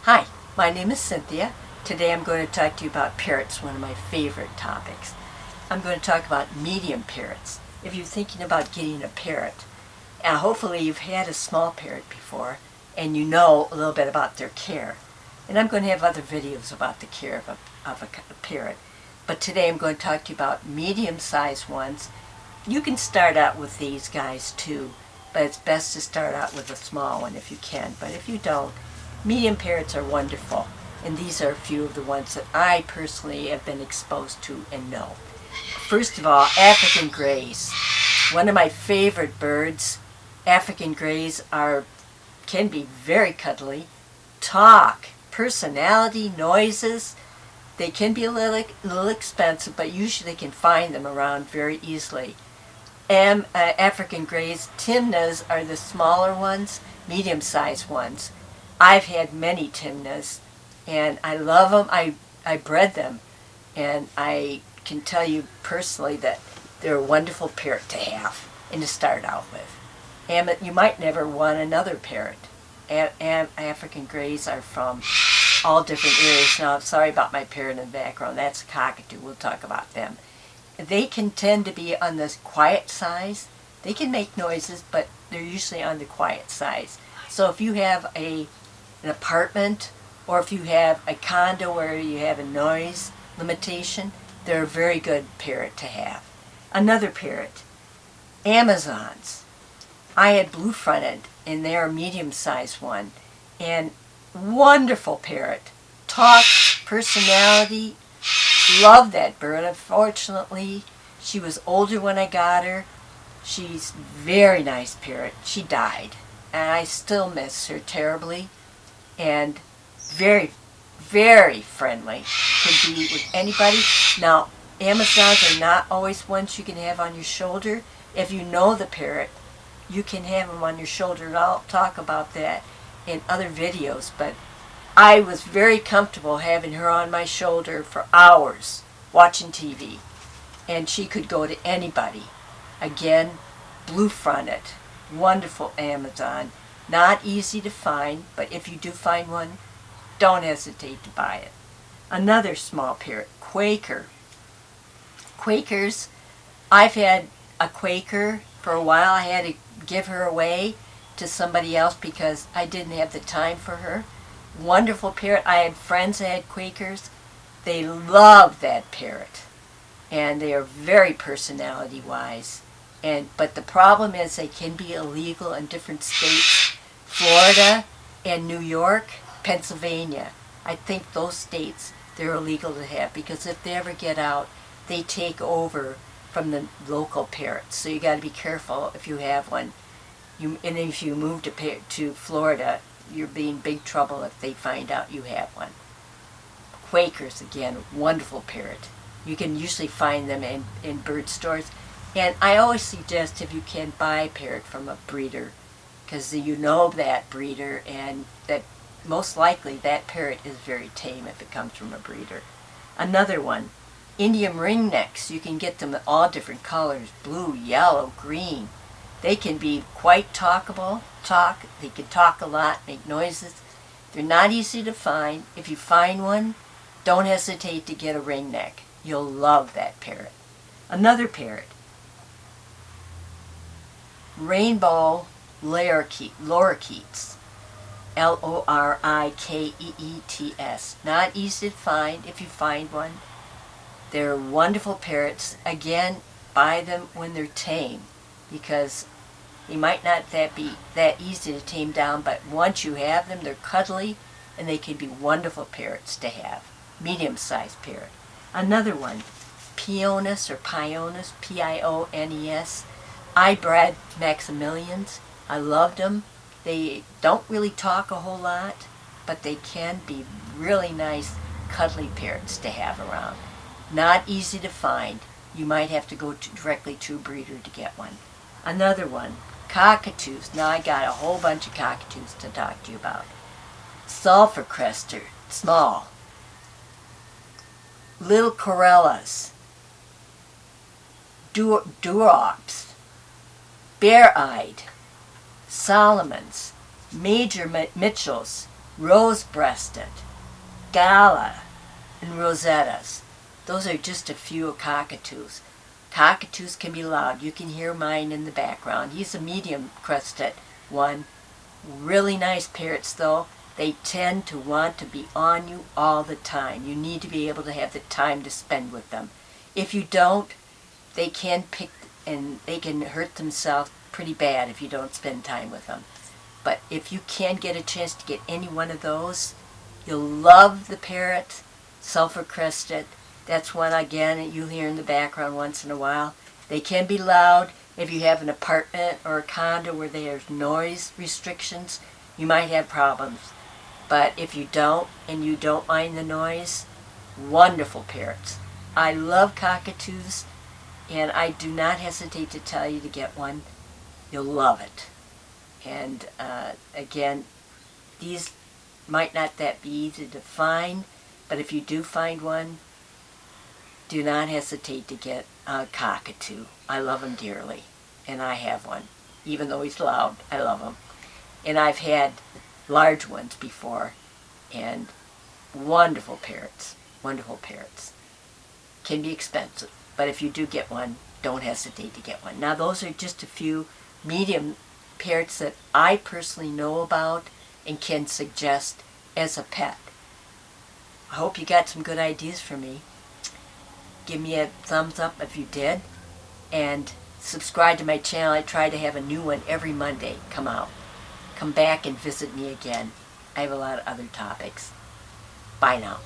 Hi, my name is Cynthia. Today I'm going to talk to you about parrots, one of my favorite topics. I'm going to talk about medium parrots. If you're thinking about getting a parrot, hopefully you've had a small parrot before and you know a little bit about their care. And I'm going to have other videos about the care of a parrot. But today I'm going to talk to you about medium-sized ones. You can start out with these guys too, but it's best to start out with a small one if you can. But if you don't, medium parrots are wonderful, and these are a few of the ones that I personally have been exposed to and know. First of all, African greys. One of my favorite birds. African greys can be very cuddly, talk, personality, noises. They can be a little expensive, but usually they can find them around very easily. African greys, Timnas are the smaller ones, medium-sized ones. I've had many Timnas, and I love them. I bred them, and I can tell you personally that they're a wonderful parrot to have and to start out with. And you might never want another parrot. African greys are from all different areas. Now, I'm sorry about my parrot in the background. That's a cockatoo. We'll talk about them. They can tend to be on the quiet size. They can make noises, but they're usually on the quiet size. So if you have an apartment, or if you have a condo where you have a noise limitation, they're a very good parrot to have. Another parrot, Amazons. I had blue-fronted, and they're a medium-sized one. And wonderful parrot. Talk, personality. Love that bird. Unfortunately, she was older when I got her. She's a very nice parrot. She died, and I still miss her terribly. And very, very friendly. Could be with anybody. Now, Amazons are not always ones you can have on your shoulder. If you know the parrot, you can have them on your shoulder, and I'll talk about that in other videos. But I was very comfortable having her on my shoulder for hours watching TV, and she could go to anybody. Again, blue-fronted, wonderful Amazon. Not easy to find, but if you do find one, don't hesitate to buy it. Another small parrot, Quaker. Quakers, I've had a Quaker for a while. I had to give her away to somebody else because I didn't have the time for her. Wonderful parrot. I had friends that had Quakers. They love that parrot, and they are very personality-wise. But the problem is they can be illegal in different states. Florida and New York, Pennsylvania. I think those states they're illegal to have, because if they ever get out, they take over from the local parrots. So you got to be careful if you have one. And if you move to Florida, you're be in big trouble if they find out you have one. Quakers, again, wonderful parrot. You can usually find them in bird stores. And I always suggest, if you can, buy a parrot from a breeder, because you know that breeder, and that most likely that parrot is very tame if it comes from a breeder. Another one, Indian ringnecks. You can get them in all different colors, blue, yellow, green. They can be quite talkable. They can talk a lot, make noises. They're not easy to find. If you find one, don't hesitate to get a ringneck. You'll love that parrot. Another parrot, rainbow lorikeets. Lorikeets. Not easy to find if you find one. They're wonderful parrots. Again, buy them when they're tame, because they might not be that easy to tame down, but once you have them, they're cuddly, and they can be wonderful parrots to have. Medium-sized parrot. Another one, Pioneus or Pioneus, Piones. I bred Maximilians. I loved them. They don't really talk a whole lot, but they can be really nice, cuddly parrots to have around. Not easy to find. You might have to go directly to a breeder to get one. Another one, cockatoos. Now I got a whole bunch of cockatoos to talk to you about. Sulphur crester, small. Little corellas. Durops. Bare-eyed. Solomons. Major Mitchells. rose-breasted, gala, and rosettas. Those are just a few cockatoos. Cockatoos can be loud. You can hear mine in the background. He's a medium-crested one. Really nice parrots, though. They tend to want to be on you all the time. You need to be able to have the time to spend with them. If you don't, they can pick and they can hurt themselves pretty bad if you don't spend time with them. But if you can get a chance to get any one of those, you'll love the parrot, sulfur-crested. That's one, again, you hear in the background once in a while. They can be loud. If you have an apartment or a condo where there's noise restrictions, you might have problems. But if you don't, and you don't mind the noise, wonderful parrots. I love cockatoos, and I do not hesitate to tell you to get one. You'll love it. And again, these might not that be easy to find, but if you do find one, do not hesitate to get a cockatoo. I love him dearly, and I have one. Even though he's loud, I love him. And I've had large ones before, and wonderful parrots, wonderful parrots. Can be expensive, but if you do get one, don't hesitate to get one. Now those are just a few medium parrots that I personally know about and can suggest as a pet. I hope you got some good ideas for me. Give me a thumbs up if you did, and subscribe to my channel. I try to have a new one every Monday come out. Come back and visit me again. I have a lot of other topics. Bye now.